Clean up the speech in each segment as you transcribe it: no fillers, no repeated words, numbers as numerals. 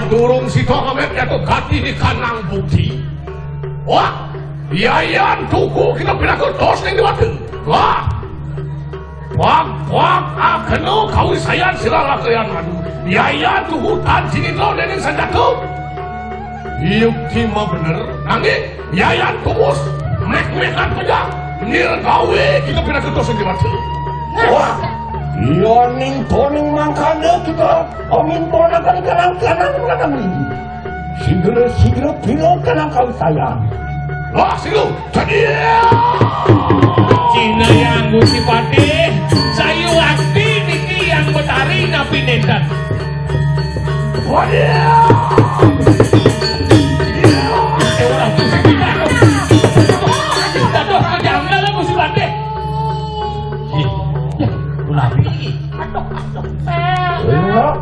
Durung si Tokamet atau gati di kanang bukti. Wah, biayaan tuku kita pindah ke dos yang diwatu. Wah, wak akenu kawi sayan silala kalian madu. Biayaan tuku hutan sini lo dan yang sanjatu. Iyuk cima bener, nanti biayaan tukus mek-mekan pejak. Nir gawe kita pindah ke dos yang diwatu. Wah. Iya ning toning mangkane kita amin ponakan kanang-kanang ini. Sigera bila kanang kau sayang. Wah silu, tadi. Cina yang Gusti Patih, sayu akti niki yang betari napi nedan. Waduh.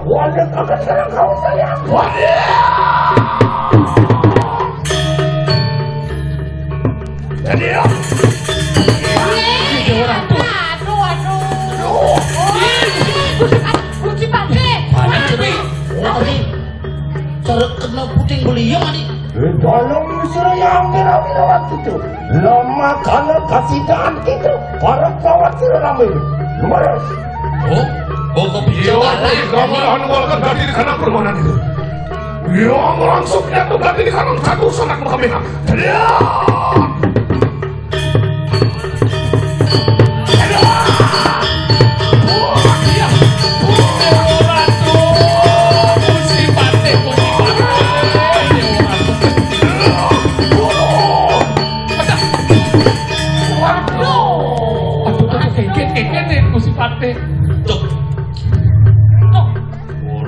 Waduh, akan sekarang kau sayang. Waduh. Jadi ya. Aduh. Gusti Patih. Cara kena puting beliau ni. Dalam misra yang merah-merah waktu itu. Lama karena kasihan kita. Para kawat sila ramai. Lumayan. Oh, kebijakan kamu yang mengeluarkan ganti di kanan permohonan itu. Yang langsungnya itu ganti di kanan satu sangat mengkamera. Tidak.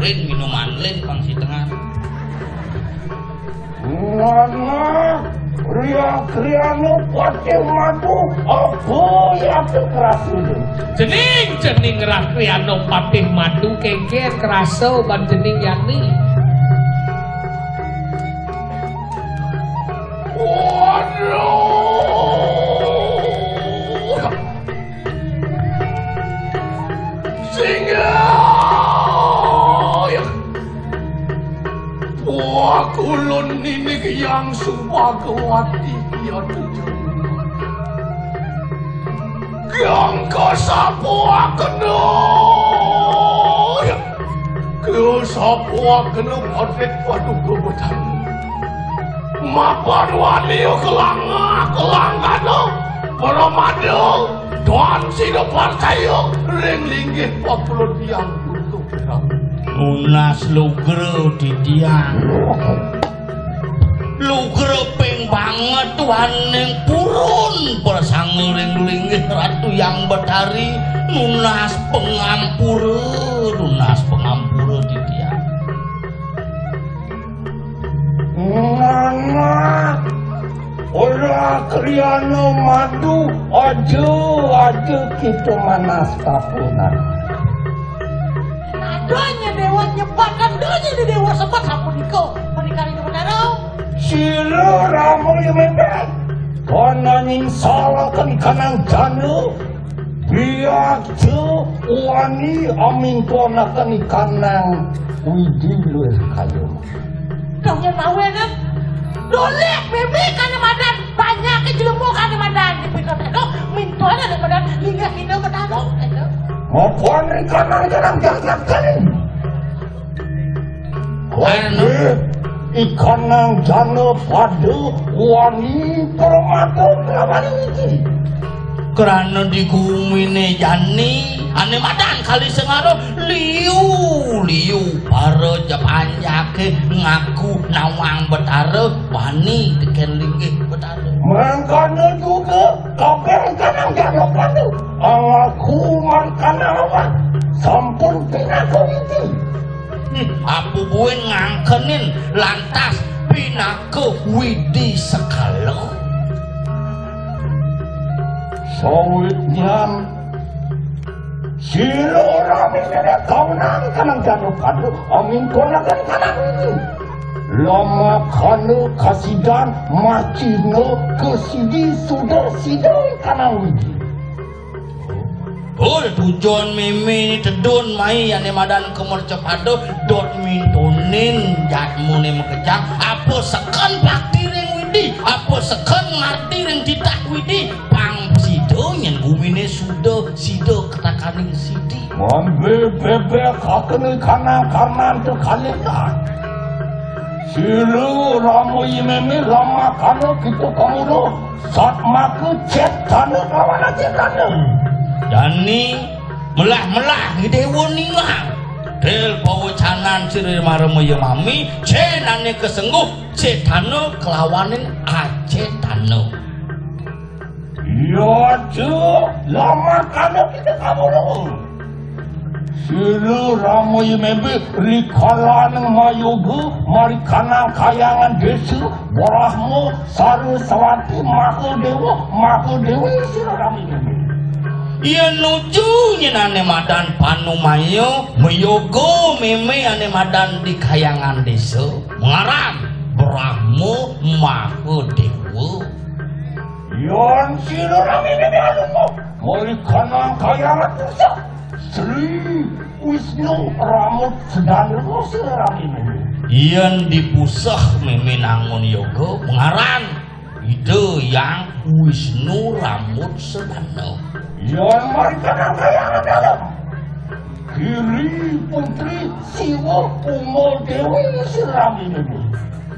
Minuman lain pangsi tengah. Mana ria-riano pati madu apa yang keras itu? Jening ria-riano pati madu kengker kerasa ban jening yani. Waduh. Kulon ini yang sumpah kewati dia tujuh. Yang kesapu kena. Kesapu kena padet padu kebetan. Mapar wali kelangga no. Peromado. Tuan sino percaya. Ring linggih 40 tiang untuk berang. Unas lugre di tiang. Lugre ping banget Tuhan yang purun persangling-linggih ratu yang betari. Nunas pengampura di tiang. Nana ora kriana madu aja kita manas kapunan. Adanya dewa nyebatkan adanya di dewa sempat sapuniko menikah ini menarau. Sila ramu yang membek karena ning salah kan kanang janu biak tu wani amin ponakan kanang widi luar kayu. Dong yang tahu ya kan? Dolek bebe kana madan banyak jelemu kana madan di pikir itu minto ada madan hingga kita menarau. Maupun kanang jalan kali. Ikan nang jana pada wani permata kelawan ini. Kerana digumine jani ane madan kali sengaro liu para japanjake ngaku nawang betara wani teken linggih betara. Mangkan ngabubuin ngangkenin lantas pinake widi sekalo sawitnya silora mengenai kaunang kanang janu kadu angin konakan kanang lama kanu kasidan macino kesidi sudah sidang kanang widi oh tujuan mimi tedun mai ane madan kemur cepado dot mintonin jatmune mekejang apa seken baktiring widi apa seken martiring ditak widi pang sido nyen bumine sudah sido ketakaning sidi mambe bebe kakene kanang karnan tu kalian silu ramu imemi lama kanu gitu kamu lo saat maku cek kanu kawan aja kanu Dani melah-melah dewa ningang del pawacanan sirih maremaya mami cenane kesengguh cetano kelawanin acetano iya cu lama kanu kita kamu lo silu ramu imemi rikalan mayugu mari kanang kayangan desu borahmu saru sawati maku dewa silu ramu imemi iya nuju nyenane madan panumayo meyogo meme ane madan di kayangan desa mengaran Brahmo Maha Dewa yon silurami ini alumu mari kanang kayangan desa Sri Wisnu Ramut Sedanu silurami ini iyan dipusah meme nangun yoga mengaran ide yang Wisnu Ramut Sedanu yon mari kanang kayangan dalam kiri putri Siwa Umo Dewi Sirami ini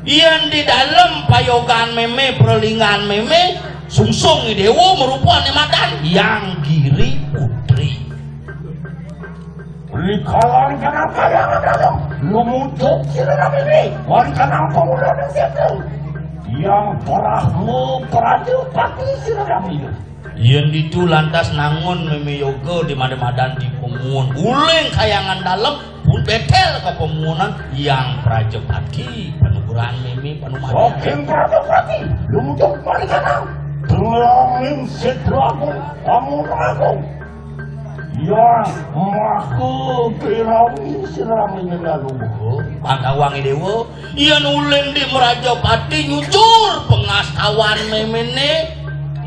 iyan di dalam payogan meme perlingan meme sungsung dewa merupakan madan yang giri putri rikalan kanang kayangan dalam lumujok Sirami ini mari kanang pemuda dan situ yang Brahmo Prajapati Sirami ini yen itu lantas nangun meme yoga di madan di pemuan uleng kayangan dalam pun betel ke pemuanan yang Prajapati penuguran meme penumadan Oke Prajapati lumujok mari kanang telangin sedraku kamu ragu yang maku pirawi Sirami lalu pantawangi dewa yen uleng di Prajapati nyucur pengastawan memene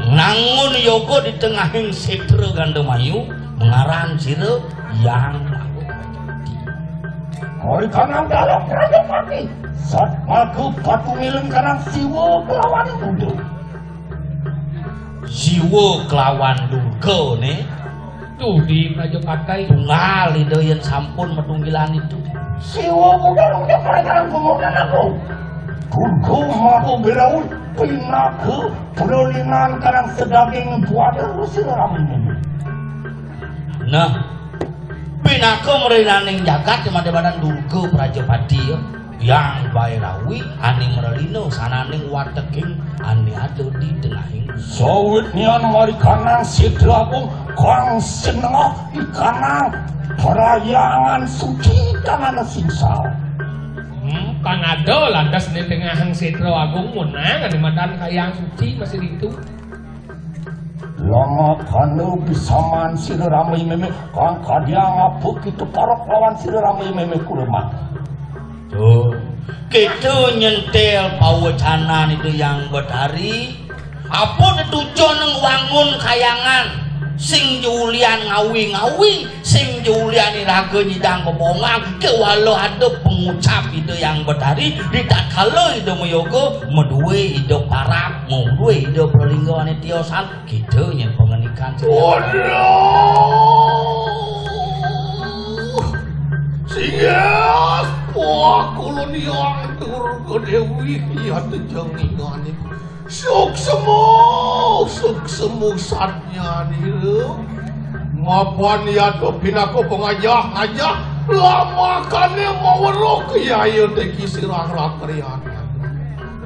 nangun yoga di tengahing setra Gandamayu mengaran sira yang mari kanang dalam Prajapati saat aku patungileng kanang Siwa kelawan Durga Siwa kelawan Durga ne tuh di Prajapati tunggal ide yang sampun metunggilan itu Siwa muda-muda mari kanang pemuda aku Durga mahu berawul pinaku perlingan kanang sedaging buada Sirami ini nah pinaka merinaning jagat cemade-badan Durga Prajapati yang bairawi ani merelino sananing wateking ani ada di tengahing sawit nian mari kanang sidraku kang senengah ikanang perayangan suci kanang singsal Panado lantas di tengah hang setro agung munang ada madan kayang suci masih itu lama kanu bisaman Sirami meme kang kadiang apuk itu parok lawan Sirami meme kurma tuh gitu nyentel pawacanan itu yang betari apa tujuan wangun kayangan sing Julian ngawi-ngawi sing Julian iraga nyidang kebongang kewalo ada pengucap itu yang betari ditak kalau itu meyoga meduwe itu parap meduwe itu perlinggawan tiosan gitu yang pengenikan Sias wah kolonial Durga Dewi iya tenjengingan suksemu satnya nih ngapan ya tuh pinaku pengajah lama kan mau werok ya ya teki sirang rakrian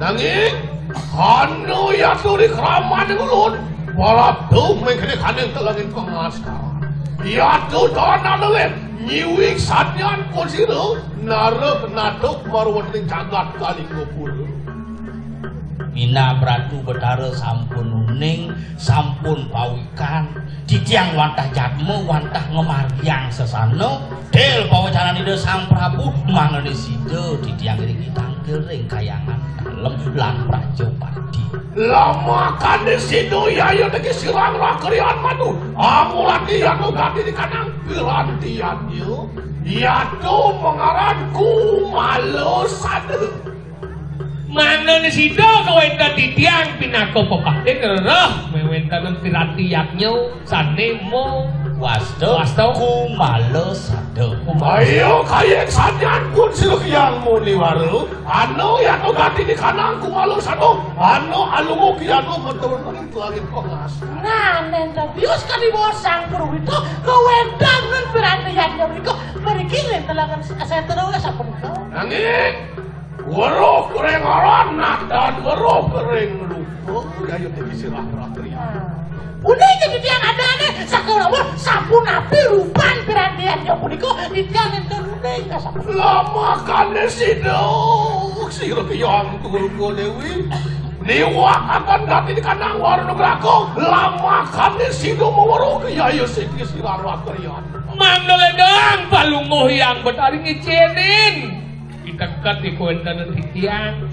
nanging anu ya tuh di keramat ngulun balap tuh mengkini kaneng telangin pengasaran ya tuh dana dolen nyiwik sanyan pun sira narep natuk marweteng jagat Kalingopura. Mina Pratu Betara sampun uning, sampun pawikan, titiang wantah jadme, wantah ngemaryang sesana, del pawacananida Sang Prabu mangene sida titiang ngriki tangkil ring kayangan dalem lan Prajapati. Lama kane sida yayo teki sirang rakrian madu, amulan dianu gati di kanang pirantiannya, yaitu mengaranku Malusada. Mana ni sida kawenta titiang pinako pepate kerah mewentanan piratiaknya sanemo Wasta Kumalusada. Ayo kayeng sanyan pun silukyang muni waru, anu yaitu gati di kanang Kumalusada, anu alungo kianu menturun langit pengas. Nah, nenda bius kan di bawah Sang Purwito kewentangan piratiaknya mereka telangan sentero sampun kau. Nanging weruh kering aranak dan weruh kering lupa ayo teki sirah rakrian. Uningnya di tiang ada sekolah sampun api rupan pirantiannya puniko di tiang enten uning sampun. Lama kane sidok sira kiyang tulko Dewi. Niwak akan dati di kanang warna grako. Lama kane sidok meweruh ayo teki sirah rakrian. Mandole dang palunguh yang betari ngicenin. Dekat di kuentan titiang.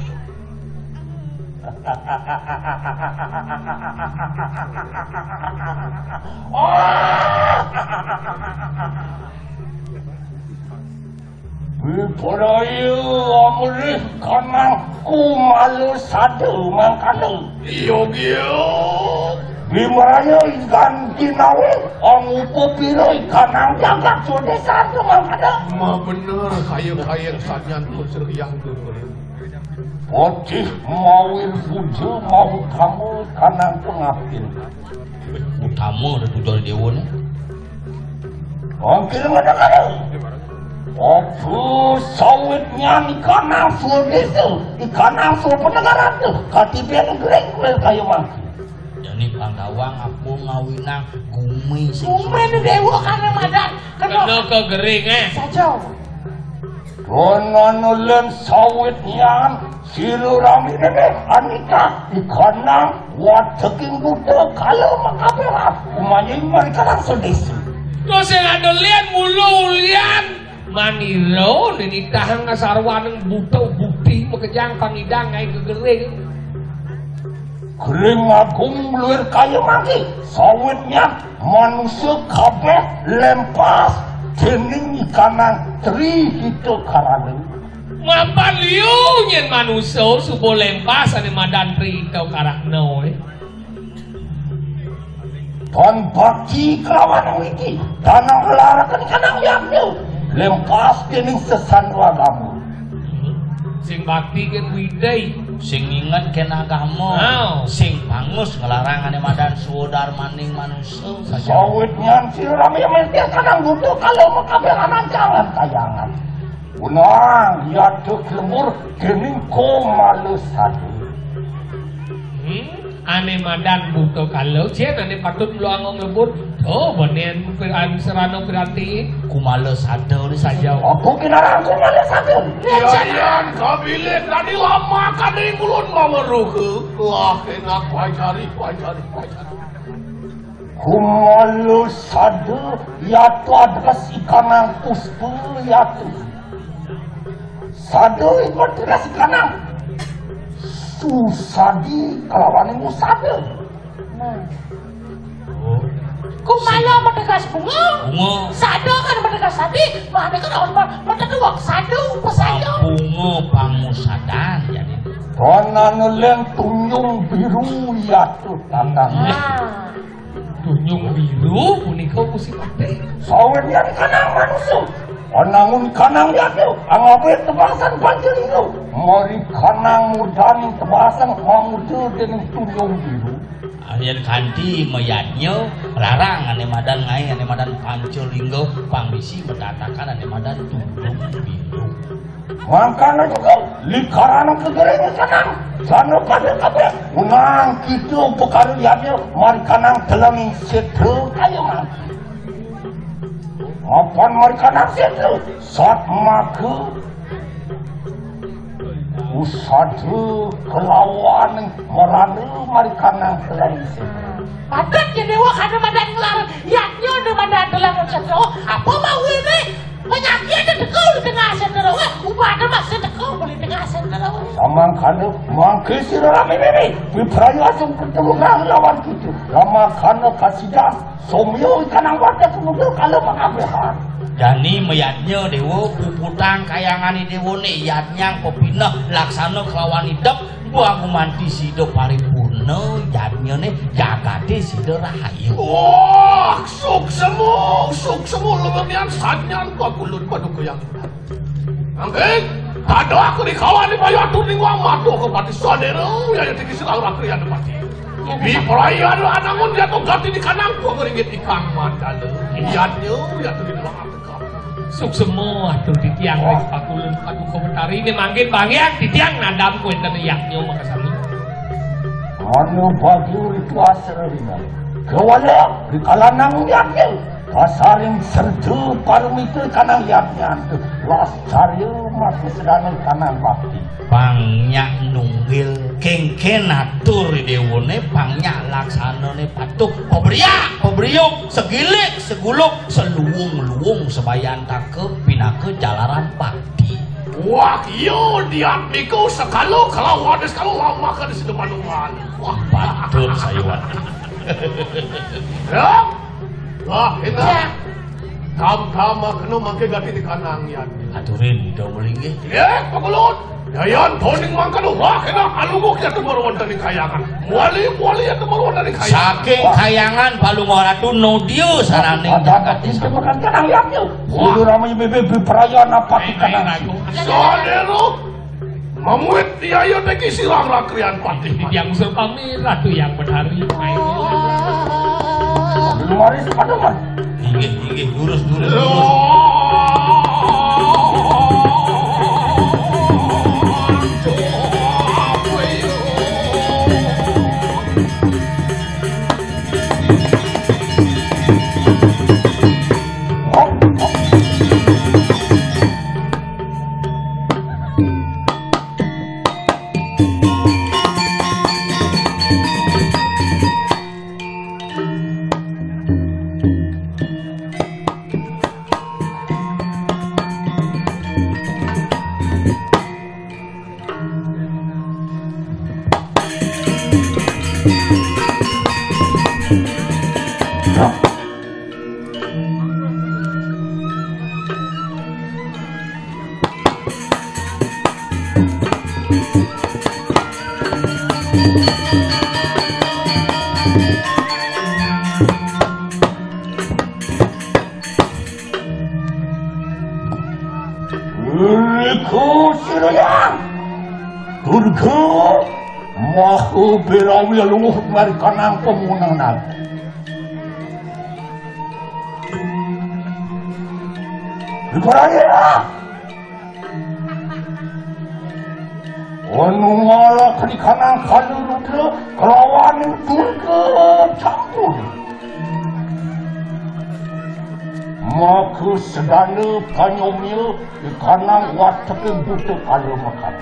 Bipodayu amulih kanang Kumalusada mangkane. Iyo. Bimarayo ikan kinawe angupo piro ikanang jagat sudesa mangkane. Ma bener kayang sanyan pun sirkyang dulu. Pocih mawir bujo mau kamu kanang pengapil. Utama ada tujuan dewa ni. Angkir ngadakare. Opo sawitnya ikanang sudesa, ikanang penegara tu. Katipian greng kayu mangki. Jadi Panggawang aku ngawinang Gumi sing Kumen dewa karena madan Kena kegering saja. Rononulen sawitnya silurami nene anika ikanang wateking buta kalau makabela umanya mereka langsung desi. Terus yang ada lian mulu lian manilo ini tahan ngasarwaneng buta bukti mekejang pangidang ngai kegering. Kering agung luar kaya mati sawitnya manusia kabeh lempas dening ikanang tri hito karane. Mapan liu nyen manusia subo lempas ane madan tri kau karak noe. Dan bakti kelawan wiki tanang larakan ikanang yakni lempas dening sesanwagamu. Sing bakti kan widai. sing inget ken agama, sing pangus nglarang ane madan suwodar maning manusia. Sawitnya sirami mesti kadang butuh kalau makabelan jangan kayangan. Unang yaitu lemur dening Kumalusada. Ane madan butuh kalau jen ane patut luangong lebur. Oh benen piran serano berarti Kumalusada ni saja. Aku kinarang Kumalusada. Yan kabilik tadi lama kan dari mulun maweruh. Wah enak cari. Kumalusada yaitu adalah ikanang pustu yaitu. Sado itu adalah ikanang susadi kelawan musada. Kumala menegas bunga, sado kan menegas sadi, mana kan orang meneduak sado pesayo. Bunga pamusadan jadi. Dona nuleng tunyung biru yaitu tandangnya. tunyung biru punika musim ate. Sawen yang kanang manusia. Anangun kanang yaitu angabe tebasan banjir itu. Mari kanang mudani tebasan mamudu dengan tunyung biru. Ayan kanti mayatnya larang ane madan ngai ane madan panculinggo pangmisi mendatakan ane madan tunyung biru. Makanya juga likaran kegerenya kanang sana pada kabe unang gitu pekaruliannya mari kanang telami setu kayu mati. Apaan mereka nasi itu? Saat maka usadu kelawan merana mereka nang selaisi. Padat ya dewa kada madan ngelarang. Yaknya ada madan dalam sendro. Apa mau ini? Penyakitnya dekau di tengah sendro. Ubah ada masih dekau di tengah sendro. Sama kana mangke sirah ini. Bipraya asum ketemu lawan kita. Lama kana kasidah. Somyo kanang wadah kemudian kalau mengabehan. Jani meyatnya dewa puputang kayangani dewa ne yatnya pepinah laksana kelawan hidup gua gumanti sido paripurna yatnya ne jagate sido rahayu. Wah, suk semu lebengian sanyan kau kulut padu kuyang. Angke, tado aku di kawan di bayu atur ning wang matu ke pati sadero ya tinggi silang rakrian di pati. Di perayaan anangun jatuh ganti di kanang gua ngeringit ikang mandala. Iyatnya jatuh di dalam akal. Suk semua tuh di tiang ring pakulun padu komentari ini manggil bangian di tiang nadam ku enten yaknya makasami. Anu baju itu asrina. Kewala di kalanang yaknya. Asaring serdu parumitu kanang yaknya. Las cari masih sedang kanang bakti. Pangnya nunggil kengken atur dewone pangnya laksanane patuh peberiuk segilik seguluk seluung sebayan takep pinake jalaran pakti. Wah, iyo diat niku sekalo kalau wades kalau lama kan di situ manungan. Wah, Batur sayuan. ya. Wah, kita kam-kama kena mangke ganti di kanang yan. Aturin do melingi. Ya, pakulun. Yayan toning mangka do wah kena alugok ya temarwan dari kayangan. Muali ya temarwan dari kayangan. Saking kayangan palungora tu nodio sarane Ada itu makan kanang yaknya. Ulu ramai bebe perayaan apa di kanang. Sadero memuit tiayo teki silang rakrian pati. Yang usul pamira tuh yang bedari main. Belum maris pada man. Inggih lurus. Mahu berawi luh mari kanang pemunangan. Diperaya. Anu malah di kanang kalurut kelawan turke campur. Maka sedana kanyomil di kanang watak butuh kalau makan.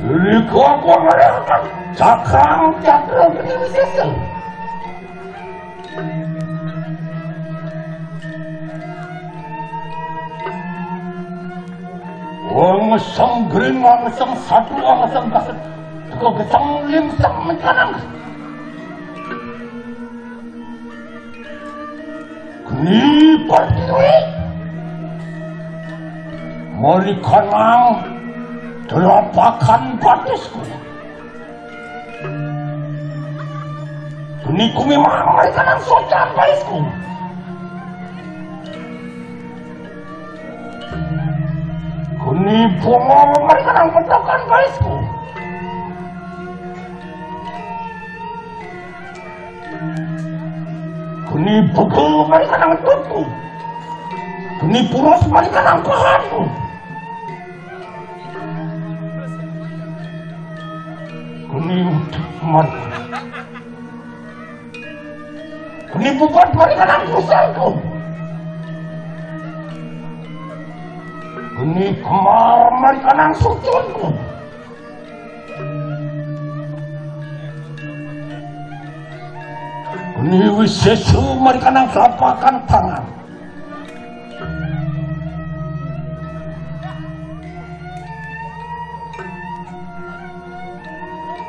Ini kau mereka cakang begini sesel. Ngesang gering, ngesang satu, ngesang kasut, kau ngesang limsang mencanang. Kini berdiri, mari kanang telapakan batisku. Kini ku memang mari kanang socan batisku. Kuni bunga mari kanang petakan baisku. Kuni buku mari kanang tuku. Kuni puros mari kanang pahanku. Kuni mari. Kuni bukan mari kanang kusalku. Kuni kemar mari kanang sucunku. Kuni wisesu mari kanang telapakan tangan.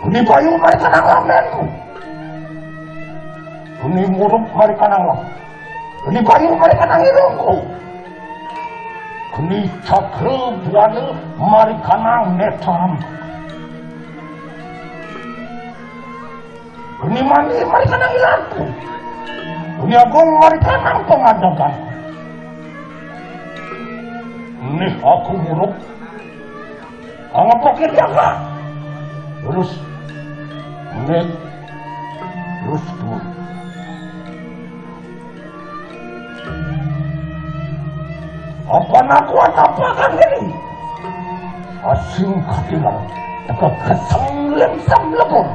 Kuni bayu mari kanang lamenku. Kuni murup mari kanang lam. Kuni bayu mari kanang irungku. Kuni cakra buana mari kanang netam. Kuni mani mari kanang ilanku. Kuni agung mari kanang pengadagan. Ini aku murup. Anggap pokir jaga. Terus Nek, terus tuh. Apa nak kuat apa kan ini? Asing ketilang, tak kesang lemsam lebur.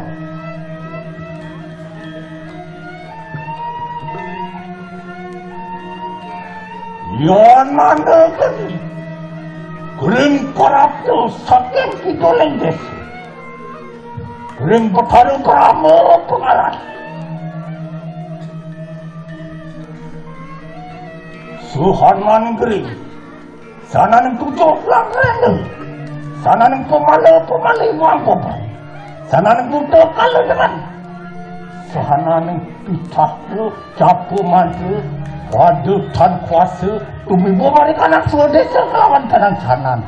Ya mana kini? Kering korap tu sakit kita lendes. Kering bertaruh kerama pengalat. Suhanan kering. Sana neng tujuh langgan. Sana neng pemala muang popai. Sana neng tujuh kalau dengan. Sana neng pitah tu capu mantu. Waduh tan kuasa. Tumibo mereka nak suadesa kelawan tanang canan.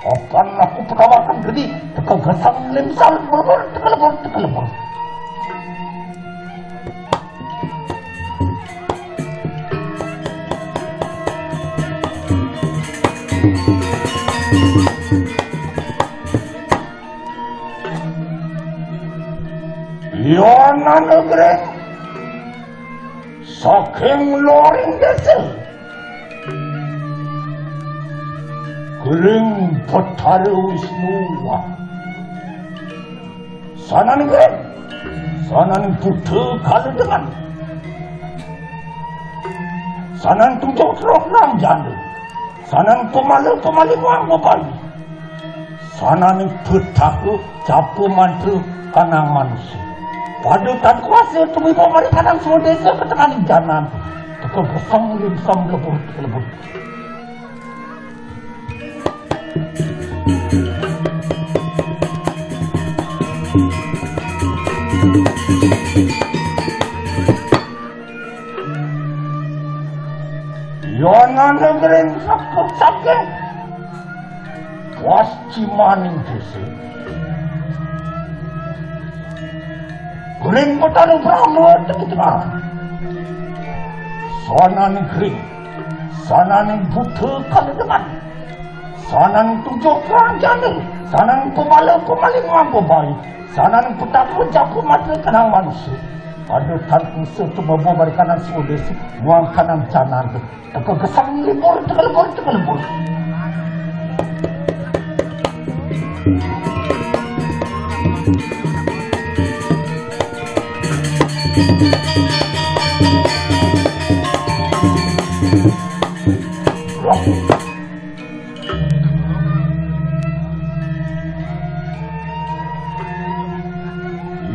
Akan aku pertawakan gedi, teka gesang limsal berbur, teka lebur. Yana negeri, saking loring desa. Kering Batara Wisnuwa. Sana ni kering. Sana ni Buddha kala dengan. Sana ni tujuh teruk enam janda. Sana ni pemala muang bapali. Sana ni petaka capu mantra kanang manusia. Pada tan kuasa tumi pemari kanang semua desa ketengan janan. Teka besam lebur. Yana negeri sakit. Pasti maning desa. Kering Batara Brahma tengah. Sana negeri. Sana ning Buddha kala dengan. Sana ning tujuh kerajaan. Sana ning pemala muang baik. Sana ning petaka capu mata kanang manusia. Ada tan usaha tu bawa balik kanan sudes, muang kanan canan. Teka gesang libur, teka lebur.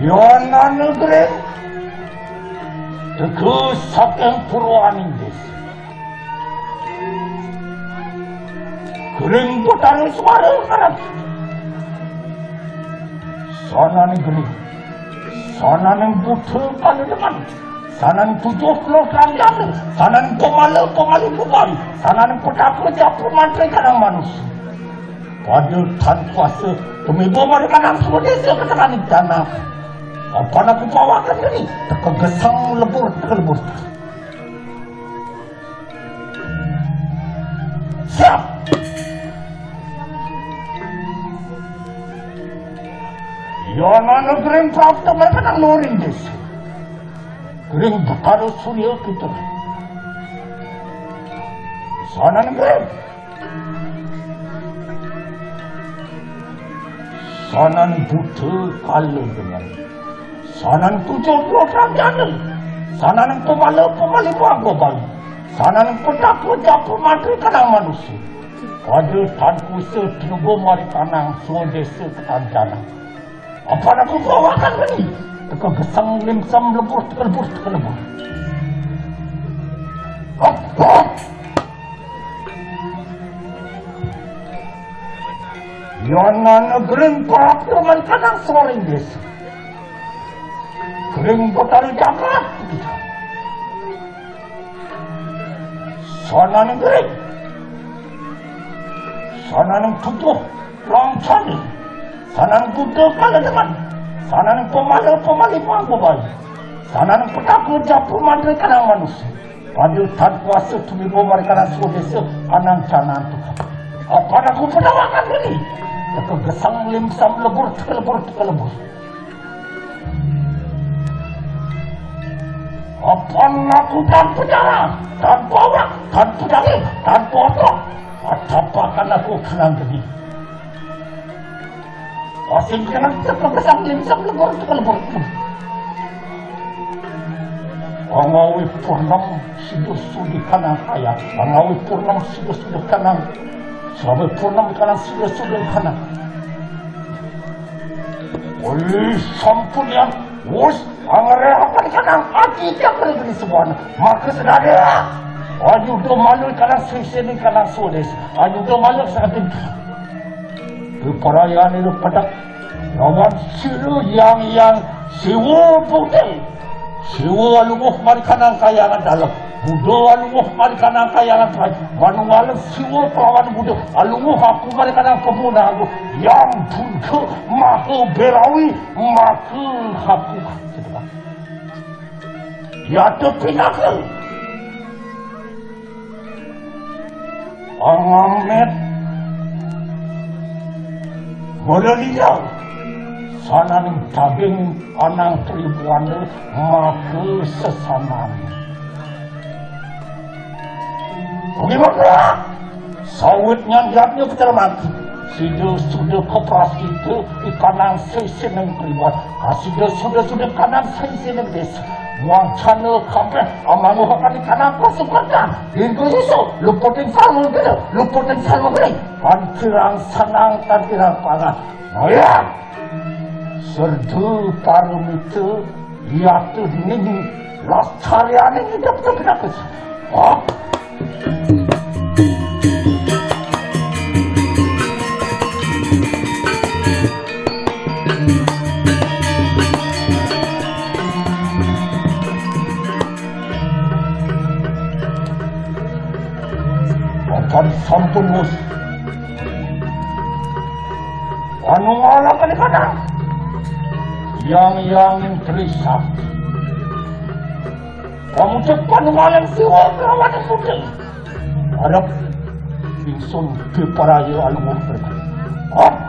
Yana negeri teka saking Purwaning desa. Kering Batara suara kanan. Sana negeri. Sana ning Buddha kala dengan. Sana ning tujuh kerajaan. Sana ning pemala bapali. Sana ning petaka capu mantra kanang manusia. Pada tan kuasa tumibo mereka nang semua desa ketengan tanah. Apa nak bawakan ini? Teka gesang lebur. Siap. Yana negeri Prapta mereka nang loring desa. Kering Batara Surya kita. Sana negeri. sanan buta kala dengan sanan 70 kerajaan sanan pemala-pemali bangga sanan petak-petak pematri kanang manusia pada tanku setubu mari kanang suadesa ketanjana apa nak aku bawakan ini teka gesang limsam lebur tekelebur yana negering parak teman kanang soring desa kering betari jagat sana negering sana nang tutuh langcani sana nang butuh kala dengan sana nang pemali manggobai sana nang petakut japu mandri kanang manusia pada tan kuasa tumibo mereka kanang sudesa kanang canan tukar apa nak aku penawakan ini teka gesang limsam lebur tekelebur apa aku tanpa jalan tanpa awak tanpa daging tanpa otak atapakan aku kenang gede asing kenang teka gesang limsam lebur tekelebur angawi purnam sido-sido kanang kaya angawi purnam sido-sido kanang sahabat purnam kanang sido-sido kanang oleh sampun yang wos angare apa kanang aki tiap kali semua maka sedada aju do malu kanang sisi kanang sodes aju do malu sakit itu perayaan itu pedak lawan silu yang siwu putih siwu alumuh mari kanang kayangan dalam budo alumuh mari kanang kayangan manual siwu pelawan budo alumuh aku mari kanang kemuna aku yang budo mahu berawi mahu aku ya tu pinakal angamet modalinya sana ning daging anang tribuan maka sesaman bagaimana sawitnya jatnya betul mati sudah koperasi itu ikanang seseneng tribuan sudah kanang seseneng desa Wang channel kape amangu hakani kanang pasukan itu susu luputin salmo gede pancirang sanang tantirang pangan ya serdu parum itu yaitu ini lastarian ini dapat berapa sampun mus anu ngalah kadang-kadang yang terisak kamu cepat ngalah siwa kawan putih ada ingsun keparaya alumuh berkata